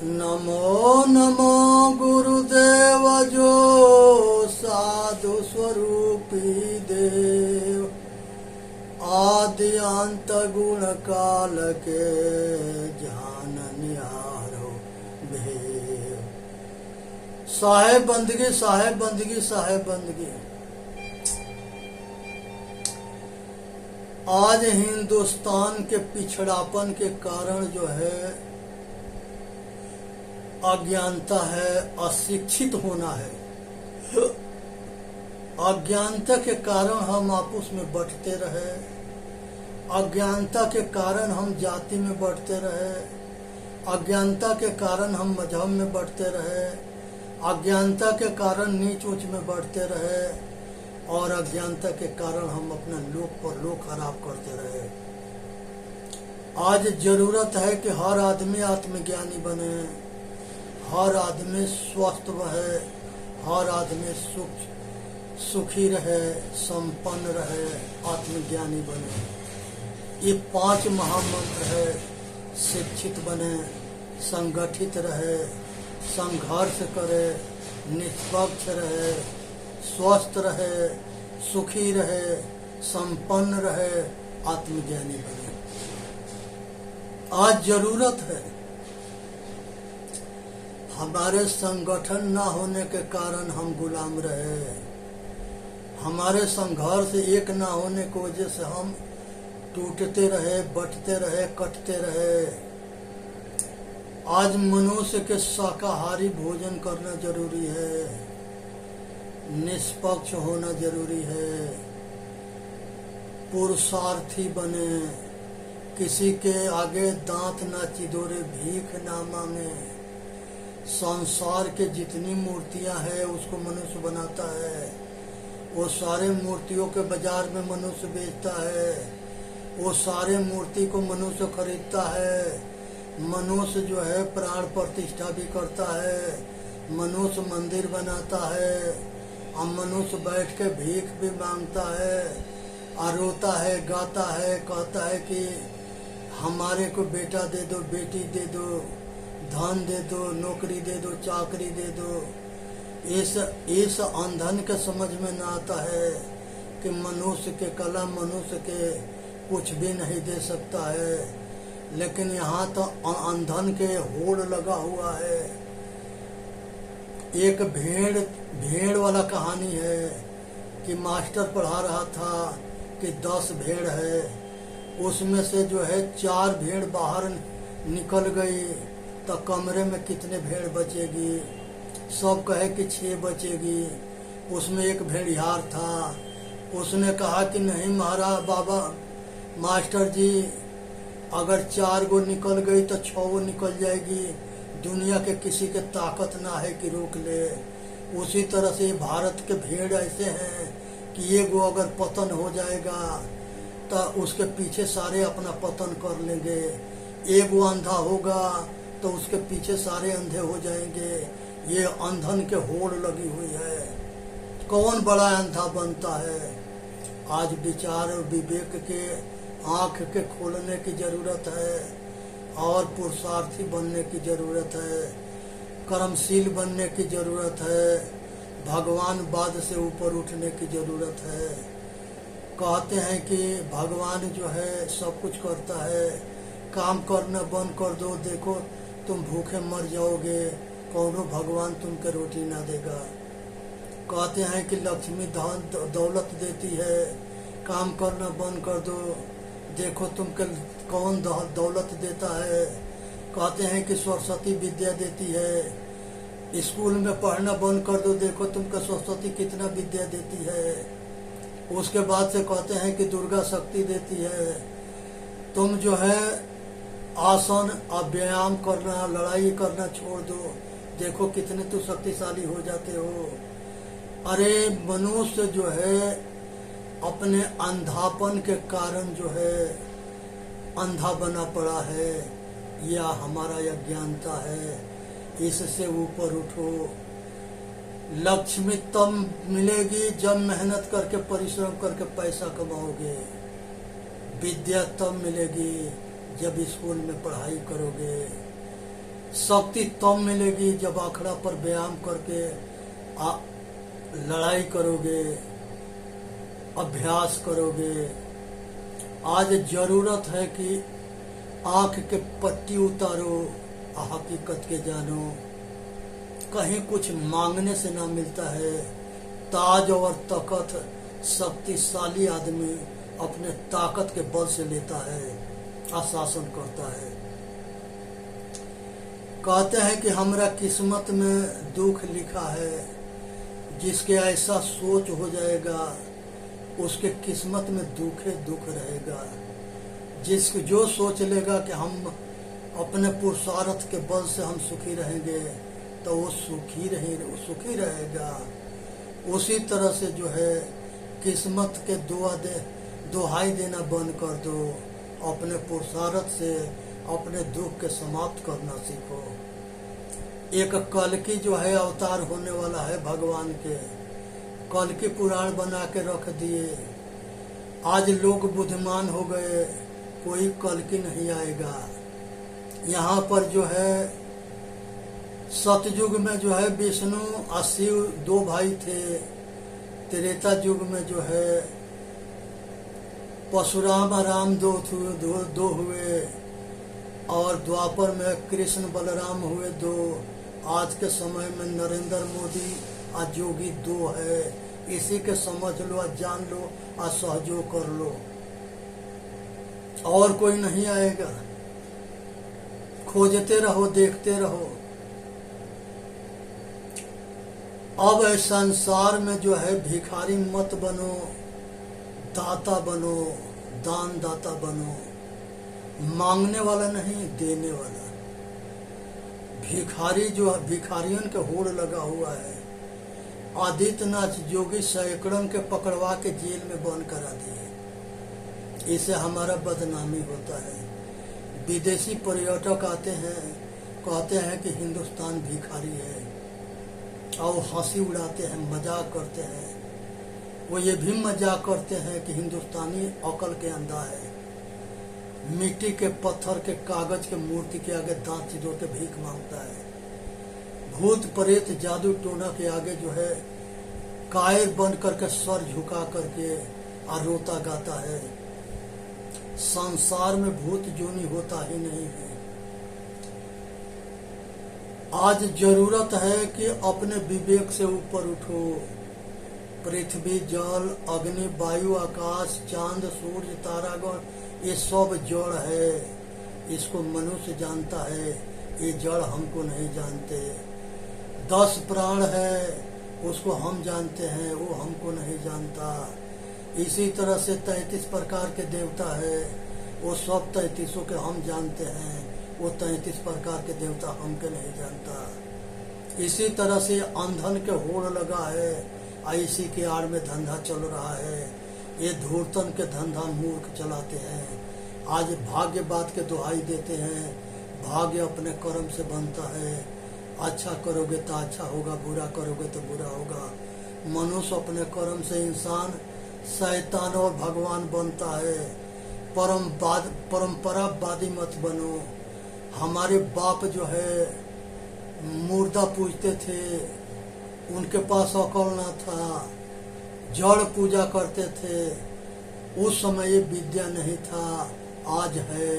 नमो नमो गुरुदेव जो साधु स्वरूपी देव, आदि अंत गुण काल के जान निहारो भेव। साहेब बंदगी, साहेब बंदगी, साहेब बंदगी। आज हिंदुस्तान के पिछड़ापन के कारण जो है अज्ञानता है, अशिक्षित होना है। अज्ञानता के कारण हम आपस में बंटते रहे, अज्ञानता के कारण हम जाति में बंटते रहे, अज्ञानता के कारण हम मजहब में बंटते रहे, अज्ञानता के कारण नीच ऊंच में बढ़ते रहे और अज्ञानता के कारण हम अपना लोक पर लोक खराब करते रहे। आज जरूरत है कि हर आदमी आत्मज्ञानी बने, हर आदमी स्वस्थ रहे, हर आदमी सुखी रहे, संपन्न रहे, आत्मज्ञानी बने। ये 5 महामंत्र है। शिक्षित बने, संगठित रहे, संघर्ष करे, निष्पक्ष रहे, स्वस्थ रहे, सुखी रहे, संपन्न रहे, आत्मज्ञानी बने। आज जरूरत है। हमारे संगठन न होने के कारण हम गुलाम रहे, हमारे संघर्ष एक न होने की वजह से हम टूटते रहे, बंटते रहे, कटते रहे। आज मनुष्य के शाकाहारी भोजन करना जरूरी है, निष्पक्ष होना जरूरी है, पुरुषार्थी बने, किसी के आगे दांत ना चिदोरे, भीख ना मांगे। संसार के जितनी मूर्तियां हैं उसको मनुष्य बनाता है, वो सारे मूर्तियों के बाजार में मनुष्य बेचता है, वो सारे मूर्ति को मनुष्य खरीदता है। मनुष्य जो है प्राण प्रतिष्ठा भी करता है, मनुष्य मंदिर बनाता है, और मनुष्य बैठ के भीख भी मांगता है, और रोता है, गाता है, कहता है कि हमारे को बेटा दे दो, बेटी दे दो, धन दे दो, नौकरी दे दो, चाकरी दे दो। इस अंधन के समझ में न आता है कि मनुष्य के कला मनुष्य के कुछ भी नहीं दे सकता है। लेकिन यहाँ तो अंधन के होड़ लगा हुआ है। एक भेड़ वाला कहानी है कि मास्टर पढ़ा रहा था कि 10 भेड़ है, उसमें से जो है 4 भेड़ बाहर निकल गई, तो कमरे में कितने भेड़ बचेगी? सब कहे कि 6 बचेगी। उसमें एक भेड़िहार था, उसने कहा कि नहीं महाराज बाबा मास्टर जी, अगर 4 गो निकल गई तो 6 गो निकल जाएगी, दुनिया के किसी के ताकत ना है कि रोक ले। उसी तरह से भारत के भेड़ ऐसे हैं कि एक गो अगर पतन हो जाएगा तो उसके पीछे सारे अपना पतन कर लेंगे। एक गो अंधा होगा तो उसके पीछे सारे अंधे हो जाएंगे। ये अंधन के होड़ लगी हुई है। कौन बड़ा अंधा बनता है? आज विचार और विवेक के आंख के खोलने की जरूरत है, और पुरुषार्थी बनने की जरूरत है, कर्मशील बनने की जरूरत है, भगवानवाद से ऊपर उठने की जरूरत है। कहते हैं कि भगवान जो है सब कुछ करता है, काम करना बंद कर दो, देखो तुम भूखे मर जाओगे, कौनो भगवान तुमको रोटी ना देगा। कहते हैं कि लक्ष्मी धन दौलत देती है, काम करना बंद कर दो, देखो तुमको कौन दौलत देता है। कहते हैं कि सरस्वती विद्या देती है, स्कूल में पढ़ना बंद कर दो, देखो तुमको सरस्वती कितना विद्या देती है। उसके बाद से कहते हैं कि दुर्गा शक्ति देती है। तुम जो है आसन और व्यायाम करना, लड़ाई करना छोड़ दो, देखो कितने तो शक्तिशाली हो जाते हो। अरे मनुष्य जो है अपने अंधापन के कारण जो है अंधा बना पड़ा है, या हमारा अज्ञानता है। इससे ऊपर उठो। लक्ष्मी तब मिलेगी जब मेहनत करके परिश्रम करके पैसा कमाओगे। विद्या तब मिलेगी जब स्कूल में पढ़ाई करोगे। शक्ति तब मिलेगी जब अखड़ा पर व्यायाम करके लड़ाई करोगे, अभ्यास करोगे। आज जरूरत है कि आंख के पट्टी उतारो, हकीकत के जानो। कहीं कुछ मांगने से ना मिलता है। ताज और तकत शक्तिशाली आदमी अपने ताकत के बल से लेता है, आशासन करता है। कहते हैं कि हमरा किस्मत में दुख लिखा है, जिसके ऐसा सोच हो जाएगा उसके किस्मत में दुखे दुख रहेगा। जिसको जो सोच लेगा कि हम अपने पुरुषार्थ के बल से हम सुखी रहेंगे, तो वो सुखी रहेगा। उसी तरह से जो है किस्मत के दुहाई देना बंद कर दो। अपने पुरुषार्थ से अपने दुख के समाप्त करना सीखो। एक कल्कि जो है अवतार होने वाला है भगवान के, कल्कि पुराण बना के रख दिए। आज लोग बुद्धिमान हो गए, कोई कल्कि नहीं आएगा। यहाँ पर जो है सतयुग में जो है विष्णु और शिव दो भाई थे। त्रेता युग में जो है परशुराम और राम दो हुए, और द्वापर में कृष्ण बलराम हुए दो। आज के समय में नरेंद्र मोदी और योगी दो है। इसी के समझ लो और जान लो और सहयोग कर लो, और कोई नहीं आएगा। खोजते रहो, देखते रहो। अब संसार में जो है भिखारी मत बनो, दाता बनो, दान दाता बनो। मांगने वाला नहीं, देने वाला। भिखारी जो भिखारियों के होड़ लगा हुआ है। आदित्यनाथ योगी सैकड़ों के पकड़वा के जेल में बंद करा दिए। इससे हमारा बदनामी होता है। विदेशी पर्यटक आते हैं, कहते हैं कि हिंदुस्तान भिखारी है, और हंसी उड़ाते हैं, मजाक करते हैं। वो ये भी मजाक करते हैं कि हिंदुस्तानी अकल के अंधा है। मिट्टी के, पत्थर के, कागज के मूर्ति के आगे दांत चिदोड़ के भीख मांगता है। भूत प्रेत जादू टोना के आगे जो है कायर बन करके सर झुका करके और रोता गाता है। संसार में भूत जोनी होता ही नहीं है। आज जरूरत है कि अपने विवेक से ऊपर उठो। पृथ्वी, जल, अग्नि, वायु, आकाश, चांद, सूर्य, तारागण, ये सब जड़ है। इसको मनुष्य जानता है, ये जड़ हमको नहीं जानते। 10 प्राण है, उसको हम जानते हैं, वो हमको नहीं जानता। इसी तरह से 33 प्रकार के देवता है, वो सब 33 के हम जानते हैं, वो 33 प्रकार के देवता हमके नहीं जानता। इसी तरह से अंधन के होड़ लगा है, इसी के आड़ में धंधा चल रहा है। ये धूर्तन के धंधा मूर्ख चलाते हैं। आज भाग्य बात के दुहाई देते हैं। भाग्य अपने कर्म से बनता है। अच्छा करोगे तो अच्छा होगा, बुरा करोगे तो बुरा होगा। मनुष्य अपने कर्म से इंसान, शैतान और भगवान बनता है। परंपरावादी मत बनो। हमारे बाप जो है मुर्दा पूजते थे, उनके पास अकल ना था, जड़ पूजा करते थे। उस समय ये विद्या नहीं था, आज है।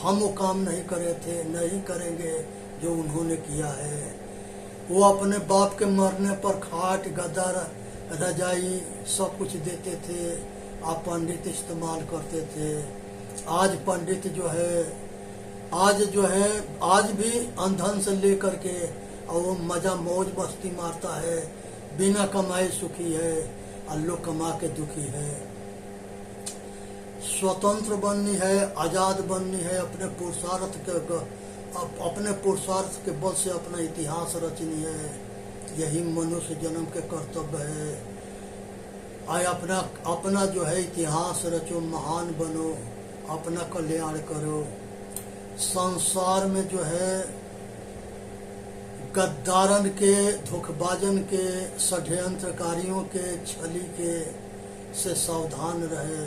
हम वो काम नहीं करे थे, नहीं करेंगे जो उन्होंने किया है। वो अपने बाप के मरने पर खाट, गद्दा, रजाई सब कुछ देते थे, आप पंडित इस्तेमाल करते थे। आज पंडित जो है आज भी अंधन से लेकर के और वो मजा मौज मस्ती मारता है। बिना कमाए सुखी है, अल्लाह कमा के दुखी है। स्वतंत्र बननी है, आजाद बननी है। अपने पुरुषार्थ के बल से अपना इतिहास रचनी है। यही मनुष्य जन्म के कर्तव्य है। आए अपना जो है इतिहास रचो, महान बनो, अपना कल्याण करो। संसार में जो है गद्दारन के, धोखेबाजन के, षड्यंत्रकारियों के, छली के से सावधान रहे।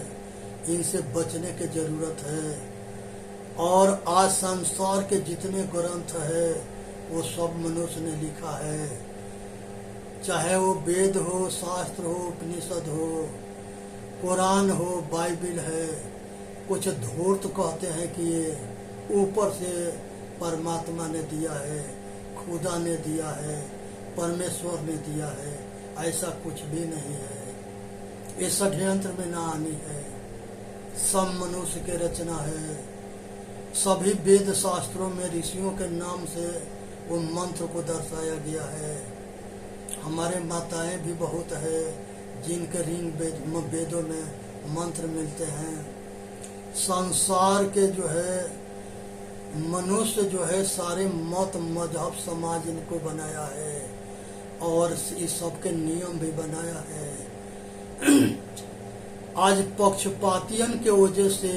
इनसे बचने की जरूरत है। और आज संसार के जितने ग्रंथ है वो सब मनुष्य ने लिखा है, चाहे वो वेद हो, शास्त्र हो, उपनिषद हो, कुरान हो, बाइबिल है। कुछ धूर्त कहते हैं कि ये ऊपर से परमात्मा ने दिया है, खुदा ने दिया है, परमेश्वर ने दिया है। ऐसा कुछ भी नहीं है, ये षड्यंत्र में ना आनी है। सब मनुष्य के रचना है। सभी वेद शास्त्रों में ऋषियों के नाम से वो मंत्र को दर्शाया गया है। हमारे माताएं भी बहुत है जिनके वेदों में मंत्र मिलते हैं। संसार के जो है मनुष्य जो है सारे मत मजहब समाज इनको बनाया है और इस सब के नियम भी बनाया है। आज पक्षपातियन के वजह से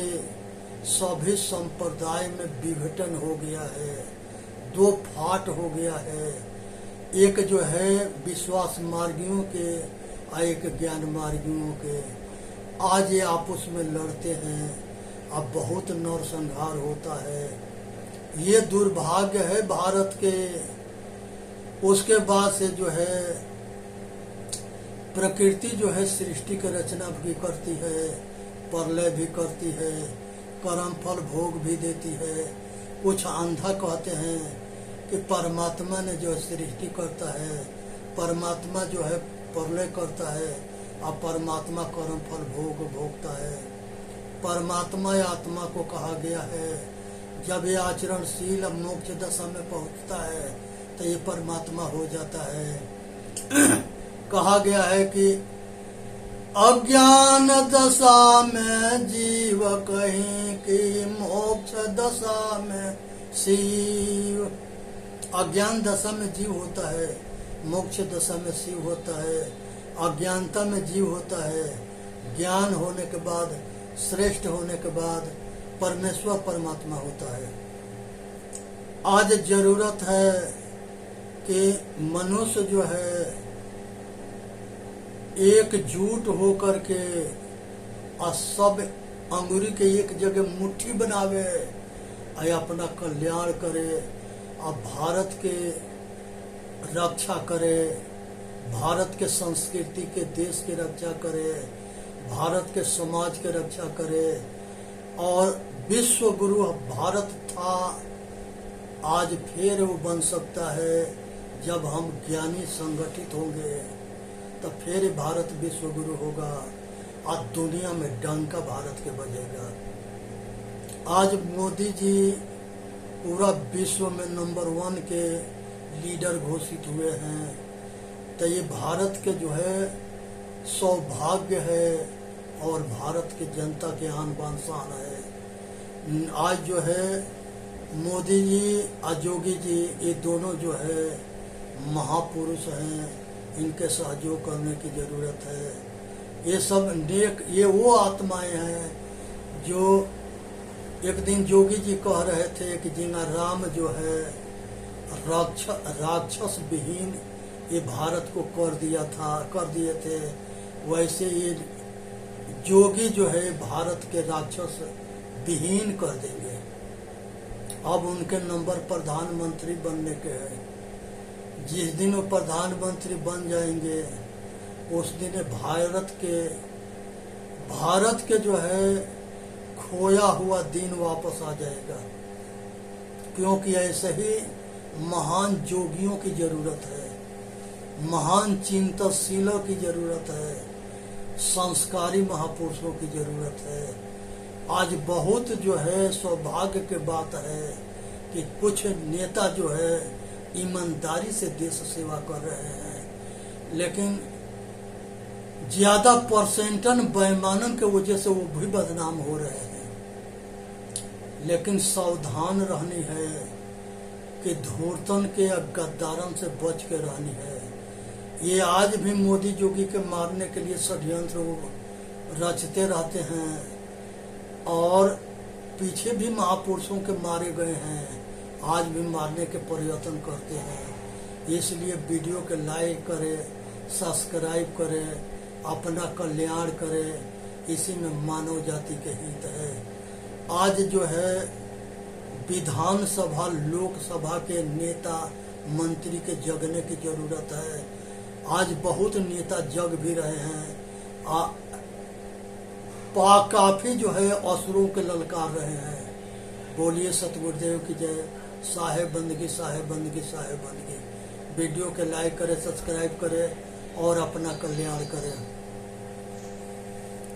सभी संप्रदाय में विघटन हो गया है, दो फाट हो गया है। एक जो है विश्वास मार्गियों के और एक ज्ञान मार्गियों के। आज ये आपस में लड़ते हैं, अब बहुत नरसंहार होता है। ये दुर्भाग्य है भारत के। उसके बाद से जो है प्रकृति जो है सृष्टि की रचना भी करती है, प्रलय भी करती है, कर्म फल भोग भी देती है। कुछ अंधा कहते हैं कि परमात्मा ने जो सृष्टि करता है, परमात्मा जो है प्रलय करता है और परमात्मा कर्म फल भोग भोगता है। परमात्मा या आत्मा को कहा गया है जब ये आचरणशील मोक्ष दशा में पहुंचता है तो ये परमात्मा हो जाता है। कहा गया है कि अज्ञान दशा में जीव कहीं की मोक्ष दशा में शिव। अज्ञान दशा में जीव होता है, मोक्ष दशा में शिव होता है। अज्ञानता में जीव होता है, ज्ञान होने के बाद श्रेष्ठ होने के बाद परमेश्वर परमात्मा होता है। आज जरूरत है कि मनुष्य जो है एकजुट होकर के और सब अंगुरी के एक जगह मुट्ठी बनावे और अपना कल्याण करे और भारत के रक्षा करे, भारत के संस्कृति के देश की रक्षा करे, भारत के समाज के रक्षा करे। और विश्व गुरु भारत था, आज फिर वो बन सकता है जब हम ज्ञानी संगठित होंगे तो फिर भारत विश्व गुरु होगा और दुनिया में डंका भारत के बजेगा। आज मोदी जी पूरा विश्व में नंबर 1 के लीडर घोषित हुए हैं, तो ये भारत के जो है सौभाग्य है और भारत की जनता के आन बान शान है। आज जो है मोदी जी और योगी जी ये दोनों जो है महापुरुष हैं, इनके सहयोग करने की जरूरत है। ये सब नेक, ये वो आत्माएं हैं जो एक दिन योगी जी कह रहे थे कि जिना राम जो है राक्षस विहीन ये भारत को कर दिए थे, वैसे ये योगी जो है भारत के राक्षस विहीन कर देंगे। अब उनके नंबर प्रधानमंत्री बनने के हैं। जिस दिन वो प्रधानमंत्री बन जाएंगे उस दिन भारत के जो है खोया हुआ दिन वापस आ जाएगा। क्योंकि ऐसे ही महान योगियों की जरूरत है, महान चिंतनशीलों की जरूरत है, संस्कारी महापुरुषों की जरूरत है। आज बहुत जो है सौभाग्य की बात है कि कुछ नेता जो है ईमानदारी से देश सेवा कर रहे हैं, लेकिन ज्यादा परसेंटन बेईमानन के वजह से वो भी बदनाम हो रहे हैं। लेकिन सावधान रहनी है कि धूर्तन के या गद्दारन से बच के रहनी है। ये आज भी मोदी योगी के मारने के लिए षड्यंत्र रचते रहते हैं और पीछे भी महापुरुषों के मारे गए हैं, आज भी मारने के प्रयत्न करते हैं। इसलिए वीडियो के लाइक करें, सब्सक्राइब करें, अपना कल्याण करें, इसी में मानव जाति के हित है। आज जो है विधानसभा लोकसभा के नेता मंत्री के जगने की जरूरत है। आज बहुत नेता जग भी रहे हैं, काफी जो है असुरों के ललकार रहे हैं। बोलिए सतगुरुदेव की जय। साहेब बंदगी, साहेब बंदगी, साहेब बंदगी। वीडियो के लाइक करें, सब्सक्राइब करें और अपना कल्याण करें।